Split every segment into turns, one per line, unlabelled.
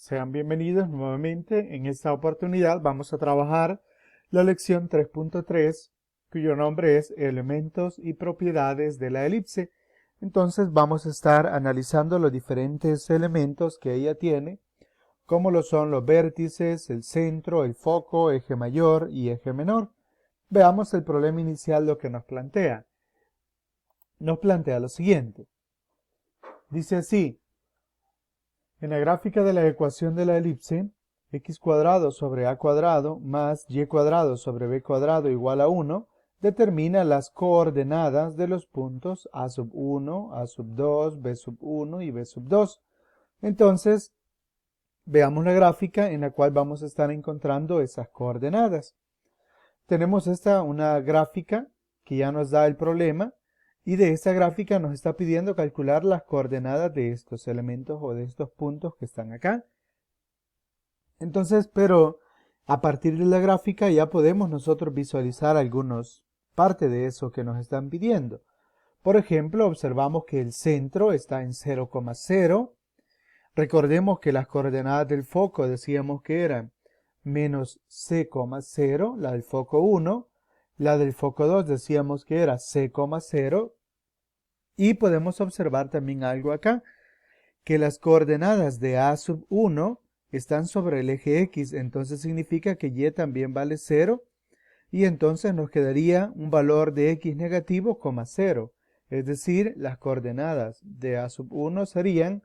Sean bienvenidos nuevamente. En esta oportunidad vamos a trabajar la lección 3.3, cuyo nombre es Elementos y propiedades de la elipse. Entonces vamos a estar analizando los diferentes elementos que ella tiene, como lo son los vértices, el centro, el foco, eje mayor y eje menor. Veamos el problema inicial, lo que nos plantea. Nos plantea lo siguiente. Dice así: en la gráfica de la ecuación de la elipse, x cuadrado sobre a cuadrado más y cuadrado sobre b cuadrado igual a 1, determina las coordenadas de los puntos a sub 1, a sub 2, b sub 1 y b sub 2. Entonces, veamos la gráfica en la cual vamos a estar encontrando esas coordenadas. Tenemos una gráfica que ya nos da el problema, y de esta gráfica nos está pidiendo calcular las coordenadas de estos elementos o de estos puntos que están acá. Entonces, pero a partir de la gráfica ya podemos nosotros visualizar parte de eso que nos están pidiendo. Por ejemplo, observamos que el centro está en 0,0. Recordemos que las coordenadas del foco decíamos que eran menos c,0, la del foco 1. La del foco 2 decíamos que era c,0. Y podemos observar también algo acá, que las coordenadas de a sub 1 están sobre el eje X, entonces significa que y también vale 0, y entonces nos quedaría un valor de X negativo, 0. Es decir, las coordenadas de a sub 1 serían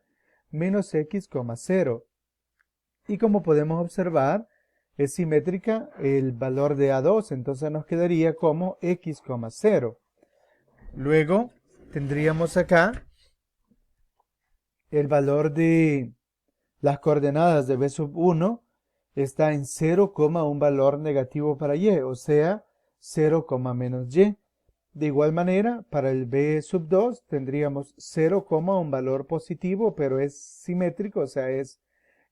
menos X, 0. Y como podemos observar, es simétrica el valor de A2, entonces nos quedaría como X, 0. Luego tendríamos acá el valor de las coordenadas de B sub 1 está en 0, un valor negativo para Y, o sea, 0, menos Y. De igual manera, para el B sub 2 tendríamos 0, un valor positivo, pero es simétrico, o sea, es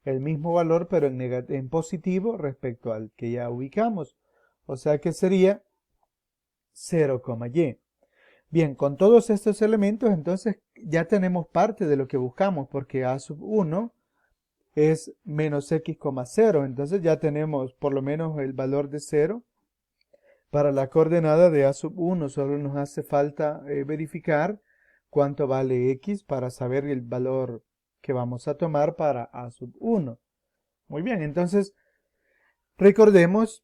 el mismo valor, pero en positivo respecto al que ya ubicamos. O sea que sería 0, Y. Bien, con todos estos elementos, entonces ya tenemos parte de lo que buscamos, porque A sub 1 es menos X, 0. Entonces ya tenemos por lo menos el valor de 0 para la coordenada de A sub 1. Solo nos hace falta verificar cuánto vale X para saber el valor que vamos a tomar para A sub 1. Muy bien, entonces recordemos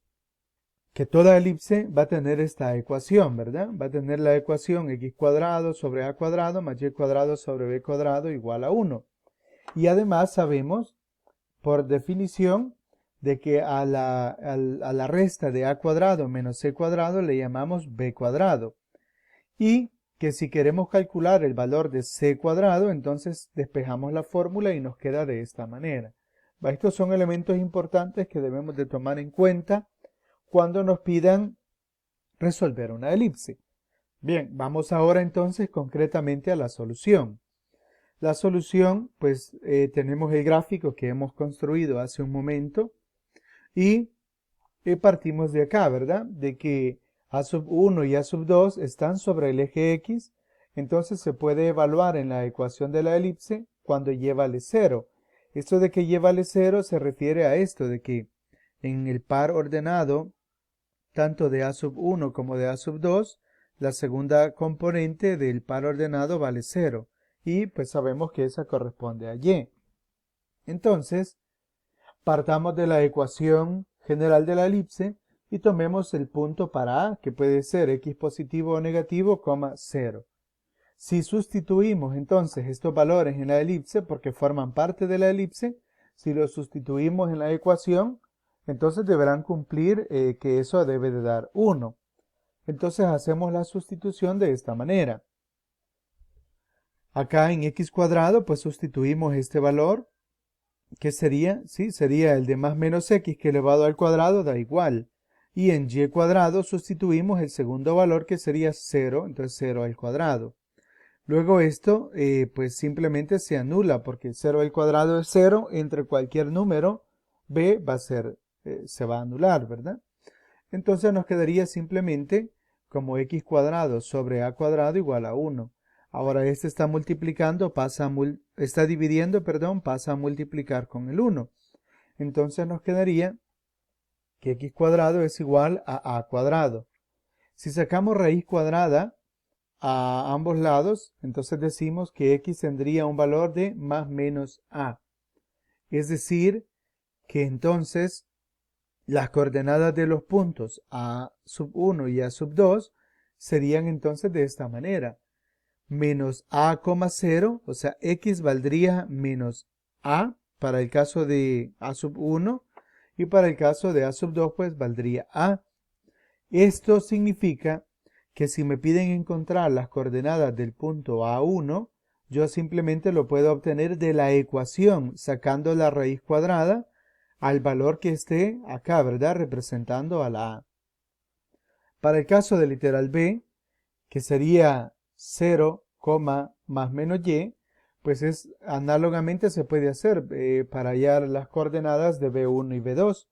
que toda elipse va a tener esta ecuación, ¿verdad? Va a tener la ecuación x cuadrado sobre a cuadrado más y cuadrado sobre b cuadrado igual a 1. Y además sabemos, por definición, de que a la resta de a cuadrado menos c cuadrado le llamamos b cuadrado. Y que si queremos calcular el valor de c cuadrado, entonces despejamos la fórmula y nos queda de esta manera. Estos son elementos importantes que debemos de tomar en cuenta cuando nos pidan resolver una elipse. Bien, vamos ahora entonces concretamente a la solución. La solución, pues tenemos el gráfico que hemos construido hace un momento y partimos de acá, ¿verdad? De que a sub 1 y a sub 2 están sobre el eje X, entonces se puede evaluar en la ecuación de la elipse cuando y vale 0. Esto de que y vale 0 se refiere a esto, de que en el par ordenado tanto de a sub 1 como de a sub 2, la segunda componente del par ordenado vale 0. Y pues sabemos que esa corresponde a y. Entonces, partamos de la ecuación general de la elipse y tomemos el punto para a, que puede ser x positivo o negativo, 0. Si sustituimos entonces estos valores en la elipse, porque forman parte de la elipse, si los sustituimos en la ecuación, entonces deberán cumplir que eso debe de dar 1. Entonces hacemos la sustitución de esta manera. Acá en x cuadrado pues sustituimos este valor, que sería, sí, sería el de más menos x que elevado al cuadrado da igual. Y en y cuadrado sustituimos el segundo valor que sería 0, entonces 0 al cuadrado. Luego esto pues simplemente se anula porque 0 al cuadrado es 0, entre cualquier número b va a ser, se va a anular, ¿verdad? Entonces nos quedaría simplemente como x cuadrado sobre a cuadrado igual a 1. Ahora este está multiplicando, está dividiendo, perdón, pasa a multiplicar con el 1. Entonces nos quedaría que x cuadrado es igual a cuadrado. Si sacamos raíz cuadrada a ambos lados, entonces decimos que x tendría un valor de más menos a. Es decir, que entonces las coordenadas de los puntos a sub 1 y a sub 2 serían entonces de esta manera. Menos a, 0, o sea, x valdría menos a para el caso de a sub 1 y para el caso de a sub 2 pues valdría a. Esto significa que si me piden encontrar las coordenadas del punto A1, yo simplemente lo puedo obtener de la ecuación sacando la raíz cuadrada al valor que esté acá, ¿verdad? Representando a la A. Para el caso del literal B, que sería 0, más menos y, pues análogamente se puede hacer para hallar las coordenadas de B1 y B2.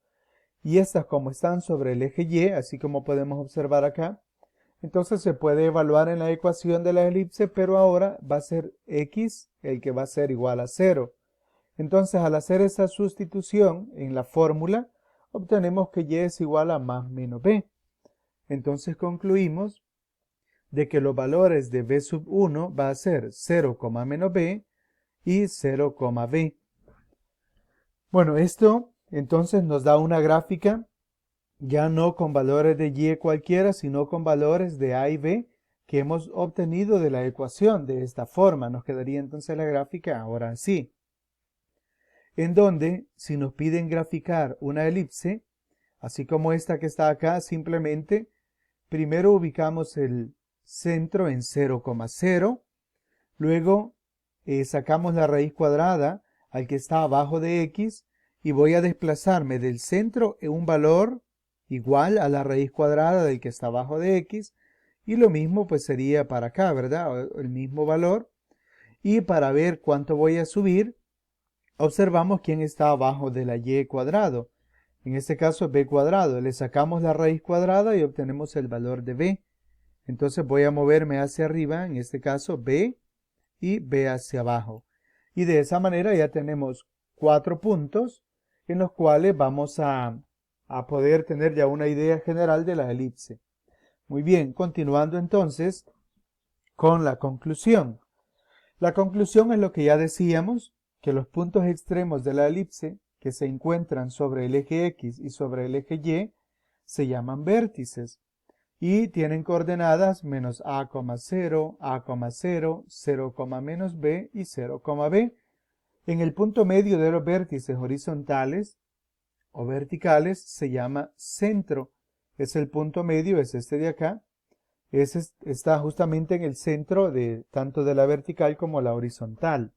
Y estas como están sobre el eje Y, así como podemos observar acá, entonces se puede evaluar en la ecuación de la elipse, pero ahora va a ser x el que va a ser igual a 0. Entonces al hacer esa sustitución en la fórmula, obtenemos que y es igual a más menos b. Entonces concluimos de que los valores de b sub 1 va a ser 0, menos b y 0, b. Bueno, esto entonces nos da una gráfica ya no con valores de y cualquiera, sino con valores de a y b que hemos obtenido de la ecuación. De esta forma nos quedaría entonces la gráfica ahora así. En donde, si nos piden graficar una elipse, así como esta que está acá, simplemente primero ubicamos el centro en 0, 0, luego sacamos la raíz cuadrada al que está abajo de x y voy a desplazarme del centro en un valor igual a la raíz cuadrada del que está abajo de x, y lo mismo pues sería para acá, ¿verdad? El mismo valor. Y para ver cuánto voy a subir, observamos quién está abajo de la y cuadrado. En este caso b cuadrado. Le sacamos la raíz cuadrada y obtenemos el valor de b. Entonces voy a moverme hacia arriba, en este caso b, y b hacia abajo. Y de esa manera ya tenemos 4 puntos en los cuales vamos a poder tener ya una idea general de la elipse. Muy bien, continuando entonces con la conclusión. La conclusión es lo que ya decíamos, que los puntos extremos de la elipse que se encuentran sobre el eje X y sobre el eje Y se llaman vértices y tienen coordenadas menos a, 0, a, 0, 0, menos b y 0, b. En el punto medio de los vértices horizontales o verticales se llama centro. Es el punto medio, es este de acá. Está justamente en el centro de tanto de la vertical como la horizontal.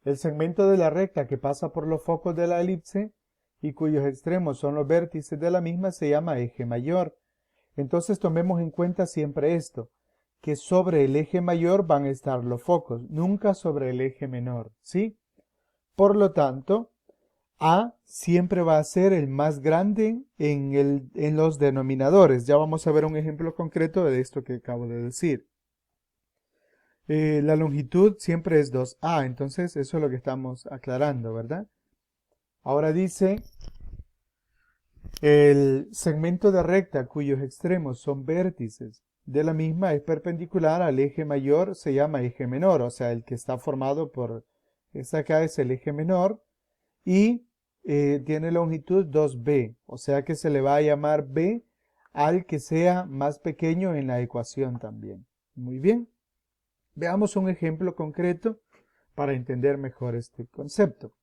El segmento de la recta que pasa por los focos de la elipse y cuyos extremos son los vértices de la misma se llama eje mayor. Entonces tomemos en cuenta siempre esto, que sobre el eje mayor van a estar los focos, nunca sobre el eje menor, ¿sí? Por lo tanto, A siempre va a ser el más grande en los denominadores. Ya vamos a ver un ejemplo concreto de esto que acabo de decir. La longitud siempre es 2A, entonces eso es lo que estamos aclarando, ¿verdad? Ahora dice, el segmento de recta cuyos extremos son vértices de la misma es perpendicular al eje mayor, se llama eje menor, o sea, el que está formado por, este acá es el eje menor, y tiene longitud 2b, o sea que se le va a llamar b al que sea más pequeño en la ecuación también. Muy bien. Veamos un ejemplo concreto para entender mejor este concepto.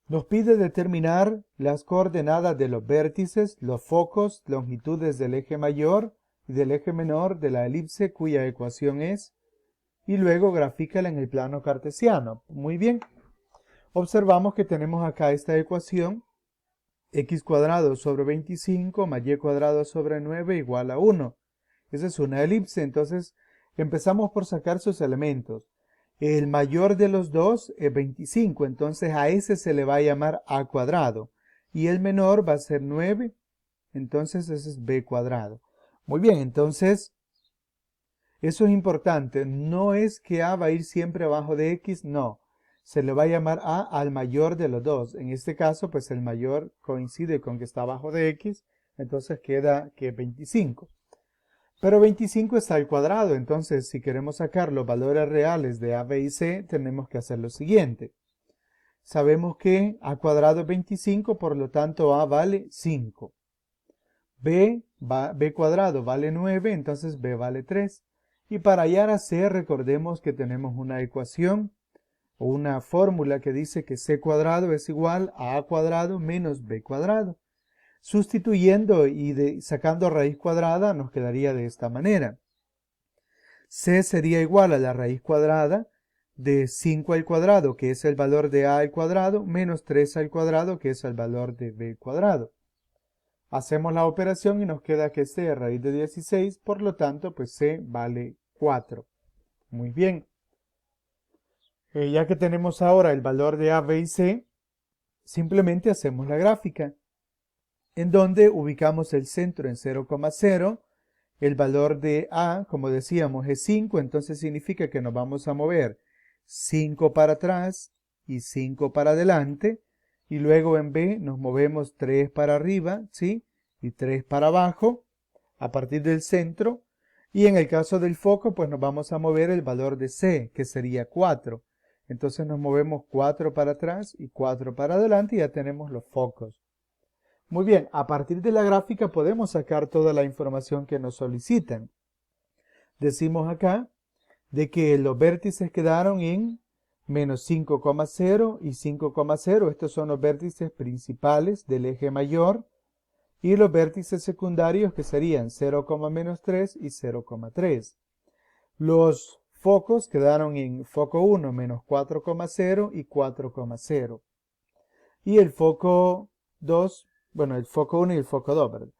Nos pide determinar las coordenadas de los vértices, los focos, longitudes del eje mayor y del eje menor de la elipse cuya ecuación es, y luego grafícala en el plano cartesiano. Muy bien. Observamos que tenemos acá esta ecuación, x cuadrado sobre 25 más y cuadrado sobre 9 igual a 1. Esa es una elipse, entonces empezamos por sacar sus elementos. El mayor de los dos es 25, entonces a ese se le va a llamar a cuadrado. Y el menor va a ser 9, entonces ese es b cuadrado. Muy bien, entonces Eso es importante, no es que A va a ir siempre abajo de X, no. Se le va a llamar A al mayor de los dos. En este caso, pues el mayor coincide con que está abajo de X, entonces queda que 25. Pero 25 está al cuadrado, entonces si queremos sacar los valores reales de A, B y C, tenemos que hacer lo siguiente. Sabemos que A cuadrado es 25, por lo tanto A vale 5. B cuadrado vale 9, entonces B vale 3. Y para hallar a C, recordemos que tenemos una ecuación o una fórmula que dice que C cuadrado es igual a A cuadrado menos B cuadrado. Sustituyendo y sacando raíz cuadrada nos quedaría de esta manera. C sería igual a la raíz cuadrada de 5 al cuadrado, que es el valor de A al cuadrado, menos 3 al cuadrado, que es el valor de B cuadrado. Hacemos la operación y nos queda que C es raíz de 16, por lo tanto, pues C vale 4. Muy bien. Ya que tenemos ahora el valor de A, B y C, simplemente hacemos la gráfica, en donde ubicamos el centro en 0,0. El valor de A, como decíamos, es 5, entonces significa que nos vamos a mover 5 para atrás y 5 para adelante. Y luego en B nos movemos 3 para arriba, ¿sí? Y 3 para abajo, a partir del centro. Y en el caso del foco, pues nos vamos a mover el valor de C, que sería 4. Entonces nos movemos 4 para atrás y 4 para adelante y ya tenemos los focos. Muy bien, a partir de la gráfica podemos sacar toda la información que nos solicitan. Decimos acá de que los vértices quedaron en menos 5,0 y 5,0. Estos son los vértices principales del eje mayor. Y los vértices secundarios que serían 0,-3 y 0,3. Los focos quedaron en foco 1 menos 4,0 y 4,0. Y el foco 2, bueno, el foco 1 y el foco 2, ¿verdad?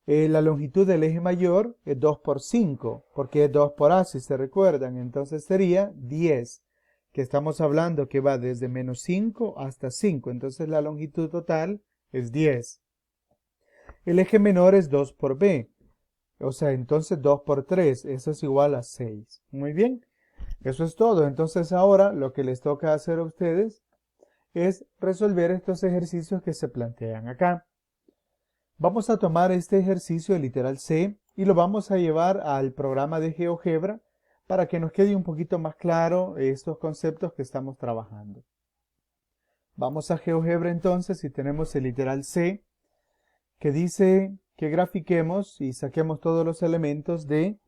La longitud del eje mayor es 2 por 5, porque es 2 por A, si se recuerdan. Entonces sería 10, que estamos hablando que va desde menos 5 hasta 5. Entonces la longitud total es 10. El eje menor es 2 por B. O sea, entonces 2 por 3, eso es igual a 6. Muy bien, eso es todo. Entonces ahora lo que les toca hacer a ustedes es resolver estos ejercicios que se plantean acá. Vamos a tomar este ejercicio de literal C y lo vamos a llevar al programa de GeoGebra para que nos quede un poquito más claro estos conceptos que estamos trabajando. Vamos a GeoGebra entonces y tenemos el literal C que dice que grafiquemos y saquemos todos los elementos de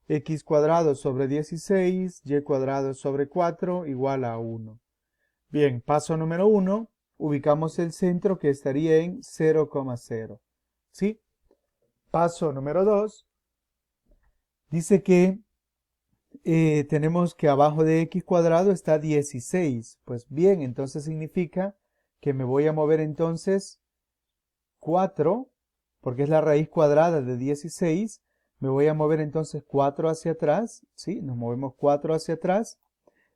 x cuadrado sobre 16, y cuadrado sobre 4 igual a 1. Bien, paso número 1, ubicamos el centro que estaría en 0,0. ¿Sí? Paso número 2, dice que tenemos que abajo de x cuadrado está 16. Pues bien, entonces significa que me voy a mover entonces 4, porque es la raíz cuadrada de 16. Me voy a mover entonces 4 hacia atrás, ¿sí? Nos movemos 4 hacia atrás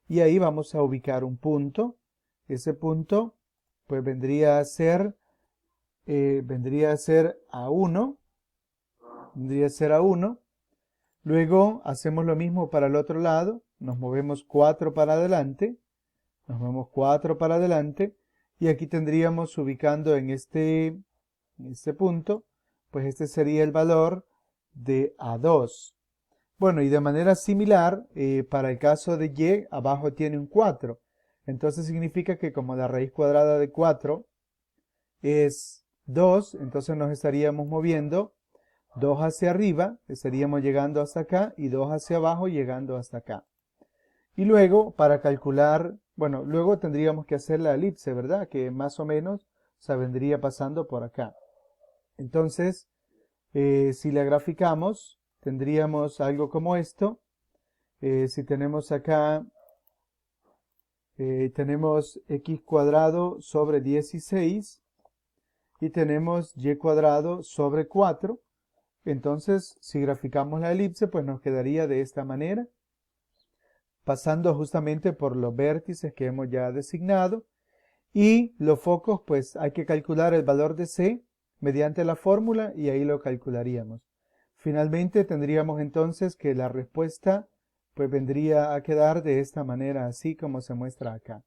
y ahí vamos a ubicar un punto. Ese punto pues vendría a ser A1, vendría a ser A1. Luego hacemos lo mismo para el otro lado, nos movemos 4 para adelante, nos movemos 4 para adelante y aquí tendríamos ubicando en este punto, pues este sería el valor de A2. Bueno, y de manera similar, para el caso de Y, abajo tiene un 4. Entonces significa que como la raíz cuadrada de 4 es 2, entonces nos estaríamos moviendo 2 hacia arriba, estaríamos llegando hasta acá, y 2 hacia abajo, llegando hasta acá. Y luego, para calcular, bueno, luego tendríamos que hacer la elipse, ¿verdad? Que más o menos se vendría pasando por acá. Entonces, si la graficamos, tendríamos algo como esto. Si tenemos acá, tenemos x cuadrado sobre 16 y tenemos y cuadrado sobre 4. Entonces, si graficamos la elipse, pues nos quedaría de esta manera, pasando justamente por los vértices que hemos ya designado. Y los focos, pues hay que calcular el valor de C mediante la fórmula y ahí lo calcularíamos. Finalmente tendríamos entonces que la respuesta pues vendría a quedar de esta manera, así como se muestra acá.